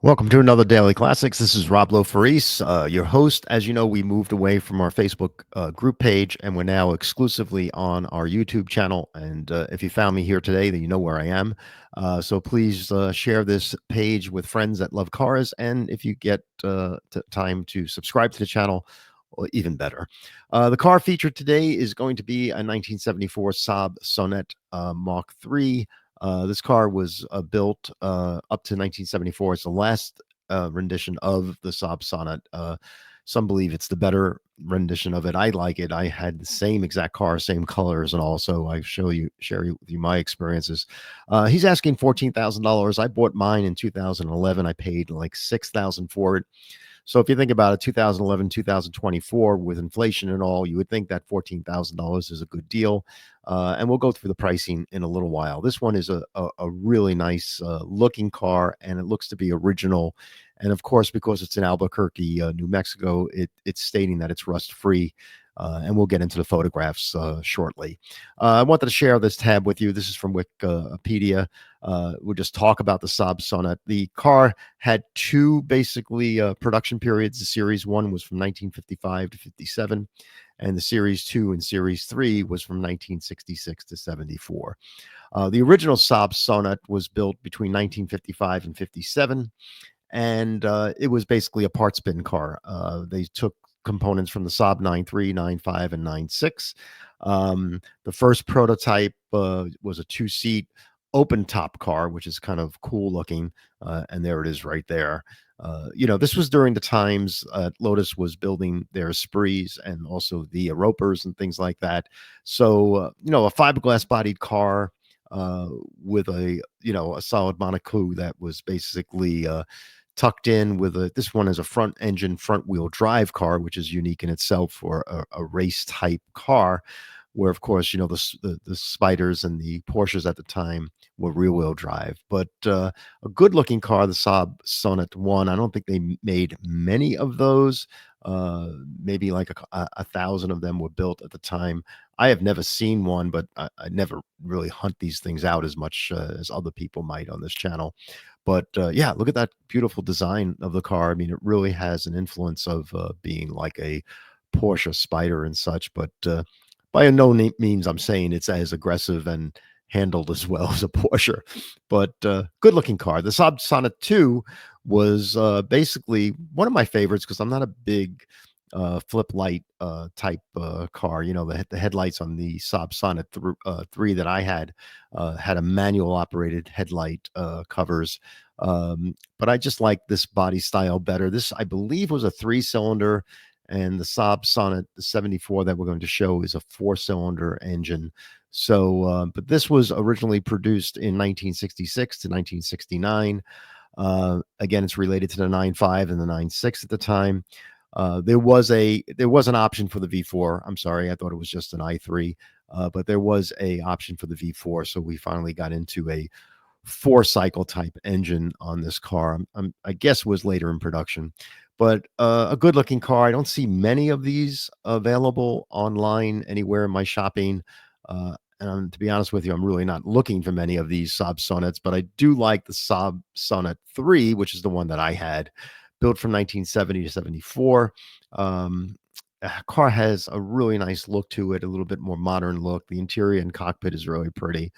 Welcome to another Daily Classics. This is Rob Lofaris, your host. As you know, we moved away from our Facebook group page and we're now exclusively on our YouTube channel. And if you found me here today, then you know where I am. So please share this page with friends that love cars. And if you get time to subscribe to the channel, well, even better. The car featured today is going to be a 1974 Saab Sonett Mark III. This car was built up to 1974. It's the last rendition of the Saab Sonnet. Some believe it's the better rendition of it. I like it. I had the same exact car, same colors, and also I share with you my experiences. He's asking $14,000. I bought mine in 2011. I paid like $6,000 for it. So if you think about it, 2011, 2024, with inflation and all, you would think that $14,000 is a good deal. And we'll go through the pricing in a little while. This one is a really nice looking car, and it looks to be original. And of course, because it's in Albuquerque, New Mexico, it's stating that it's rust free. And we'll get into the photographs shortly. I wanted to share this tab with you. This is from Wikipedia. We'll just talk about the Saab Sonnet. The car had two basically production periods. The Series 1 was from 1955 to 57, and the Series 2 and Series 3 was from 1966 to 74. The original Saab Sonnet was built between 1955 and 57, and it was basically a parts bin car. They took components from the Saab 9.3, 9.5, and 9.6. The first prototype was a two-seat open top car, which is kind of cool looking. And there it is right there. This was during the times Lotus was building their Sprees and also the Ropers and things like that. So, a fiberglass bodied car with a solid monocoque that was basically tucked in with this one is a front engine, front wheel drive car, which is unique in itself for a race type car. Where, of course, the Spiders and the Porsches at the time were rear wheel drive, but a good looking car, the Saab Sonett 1. I don't think they made many of those. Maybe like a thousand of them were built at the time. I have never seen one, but I never really hunt these things out as much as other people might on this channel. But yeah, look at that beautiful design of the car. I mean, it really has an influence of being like a Porsche Spider and such. But by no means I'm saying it's as aggressive and handled as well as a Porsche. But good looking car. The Saab Sonnet 2 was basically one of my favorites because I'm not a big flip light type car. The headlights on the Saab Sonnet 3 that I had a manual operated headlight covers. But I just like this body style better. This, I believe, was a 3-cylinder, and the Saab Sonnet, the 74 that we're going to show, is a 4-cylinder engine. So, but this was originally produced in 1966 to 1969. Again, it's related to the 9.5 and the 9.6 at the time. There was an option for the V4. I'm sorry, I thought it was just an i3, but there was a option for the V4. So we finally got into a 4-cycle type engine on this car. I guess was later in production, but a good looking car. I don't see many of these available online anywhere in my shopping. And to be honest with you, I'm really not looking for many of these Saab Sonnets, but I do like the Saab Sonnet 3, which is the one that I had, built from 1970 to 74. Car has a really nice look to it, a little bit more modern look. The interior and cockpit is really pretty,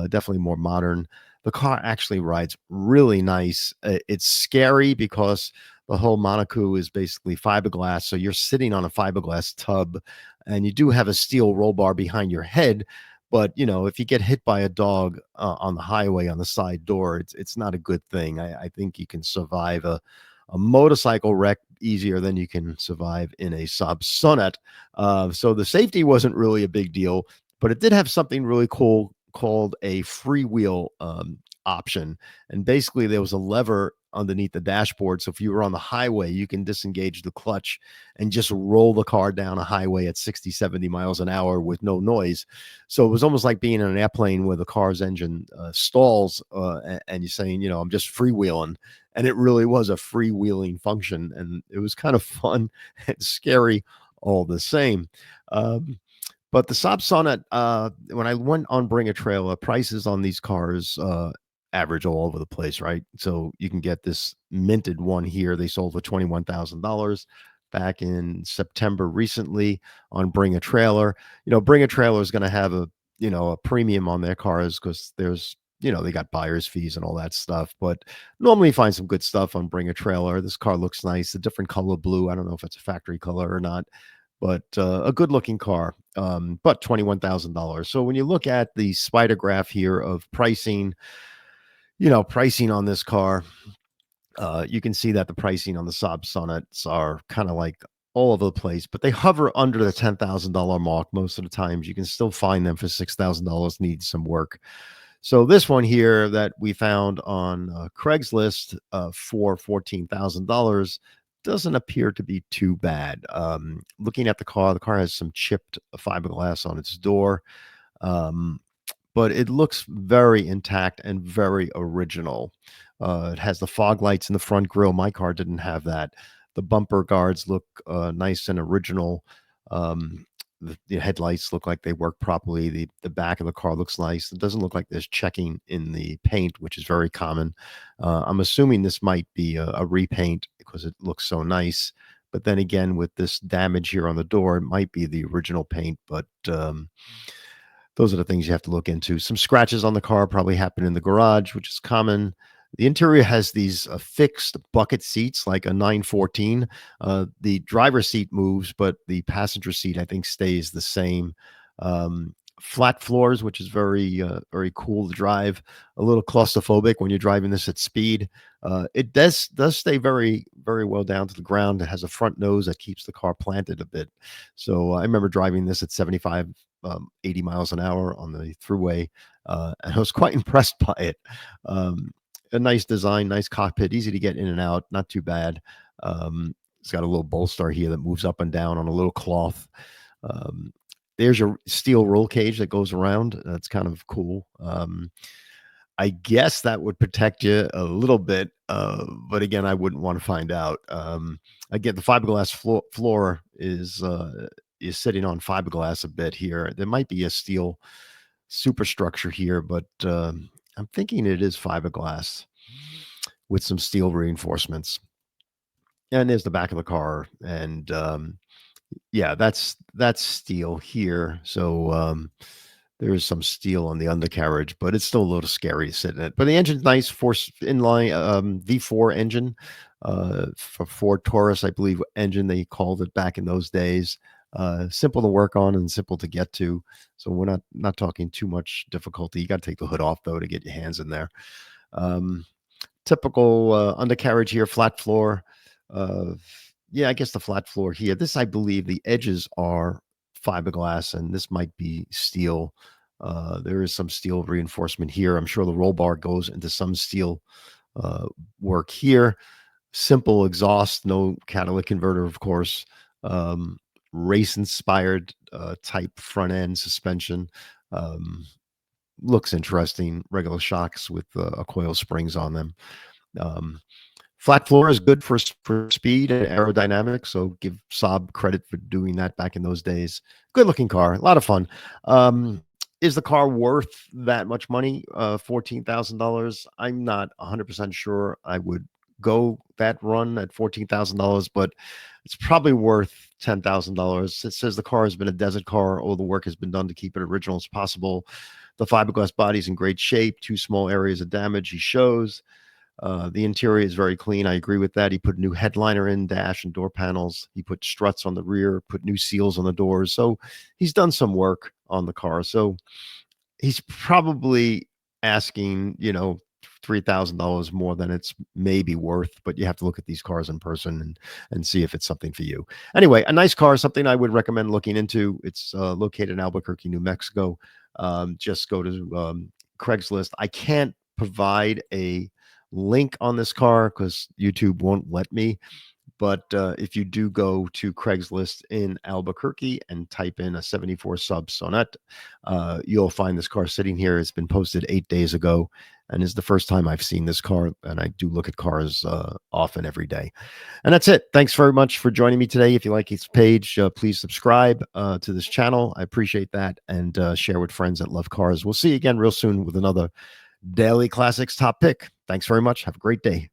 definitely more modern. The car actually rides really nice. It's scary because the whole monocoque is basically fiberglass, so you're sitting on a fiberglass tub, and you do have a steel roll bar behind your head. But if you get hit by a dog on the highway on the side door, it's not a good thing. I think you can survive a motorcycle wreck easier than you can survive in a Saab Sonnet. So the safety wasn't really a big deal, but it did have something really cool called a freewheel option. And basically, there was a lever underneath the dashboard. So if you were on the highway, you can disengage the clutch and just roll the car down a highway at 60, 70 miles an hour with no noise. So it was almost like being in an airplane where the car's engine stalls and you're saying, I'm just freewheeling. And it really was a freewheeling function. And it was kind of fun and scary all the same. But the Saab Sonnet, when I went on Bring a Trailer, prices on these cars average all over the place, right? So you can get this minted one here. They sold for $21,000 back in September recently on Bring a Trailer. Bring a Trailer is going to have a premium on their cars because they got buyer's fees and all that stuff. But normally you find some good stuff on Bring a Trailer. This car looks nice, a different color blue. I don't know if it's a factory color or not, but a good looking car. But $21,000. So when you look at the spider graph here of pricing on this car, you can see that the pricing on the Saab Sonnets are kind of like all over the place, but they hover under the $10,000 mark most of the times. You can still find them for $6,000, needs some work. So this one here that we found on Craigslist for $14,000 doesn't appear to be too bad. Looking at the car has some chipped fiberglass on its door. Um, but it looks very intact and very original. It has the fog lights in the front grille. My car didn't have that. The bumper guards look nice and original. The headlights look like they work properly. The back of the car looks nice. It doesn't look like there's checking in the paint, which is very common. I'm assuming this might be a repaint because it looks so nice. But then again, with this damage here on the door, it might be the original paint. But those are the things you have to look into. Some scratches on the car probably happen in the garage, which is common. The interior has these fixed bucket seats, like a 914. The driver's seat moves, but the passenger seat, I think, stays the same. Flat floors, which is very cool to drive. A little claustrophobic when you're driving this at speed. It does stay very, very well down to the ground. It has a front nose that keeps the car planted a bit. So I remember driving this at 75, 80 miles an hour on the throughway, and I was quite impressed by it. A nice design, nice cockpit, easy to get in and out, not too bad. It's got a little bolster here that moves up and down on a little cloth. There's your steel roll cage that goes around. That's kind of cool. I guess that would protect you a little bit, but again, I wouldn't want to find out. Again, the fiberglass floor is sitting on fiberglass a bit here. There might be a steel superstructure here, but I'm thinking it is fiberglass with some steel reinforcements. And there's the back of the car, and yeah, that's steel here. So there is some steel on the undercarriage, but it's still a little scary to sit in it. But the engine's nice, force inline V4 engine for Ford Taurus, I believe, engine they called it back in those days. Simple to work on and simple to get to. So we're not talking too much difficulty. You got to take the hood off though to get your hands in there. Typical undercarriage here, flat floor. Yeah, I guess the flat floor here. This, I believe, the edges are fiberglass, and this might be steel. There is some steel reinforcement here. I'm sure the roll bar goes into some steel work here. Simple exhaust, no catalytic converter, of course. Race inspired type front end suspension. Looks interesting. Regular shocks with coil springs on them. Flat floor is good for speed and aerodynamics, so give Saab credit for doing that back in those days. Good looking car, a lot of fun. Is the car worth that much money? $14,000. I'm not 100% sure I would go that run at $14,000, but it's probably worth $10,000. It says the car has been a desert car. All the work has been done to keep it original as possible. The fiberglass body is in great shape. 2 small areas of damage he shows. The interior is very clean. I agree with that. He put new headliner in, dash and door panels. He put struts on the rear, put new seals on the doors. So he's done some work on the car. So he's probably asking, $3,000 more than it's maybe worth, but you have to look at these cars in person and see if it's something for you. Anyway, a nice car, something I would recommend looking into. It's located in Albuquerque, New Mexico. Just go to Craigslist. I can't provide a link on this car because YouTube won't let me. But if you do go to Craigslist in Albuquerque and type in a 74 Saab Sonett, you'll find this car sitting here. It's been posted 8 days ago and is the first time I've seen this car. And I do look at cars often every day. And that's it. Thanks very much for joining me today. If you like this page, please subscribe to this channel. I appreciate that. And share with friends that love cars. We'll see you again real soon with another Daily Classics top pick. Thanks very much. Have a great day.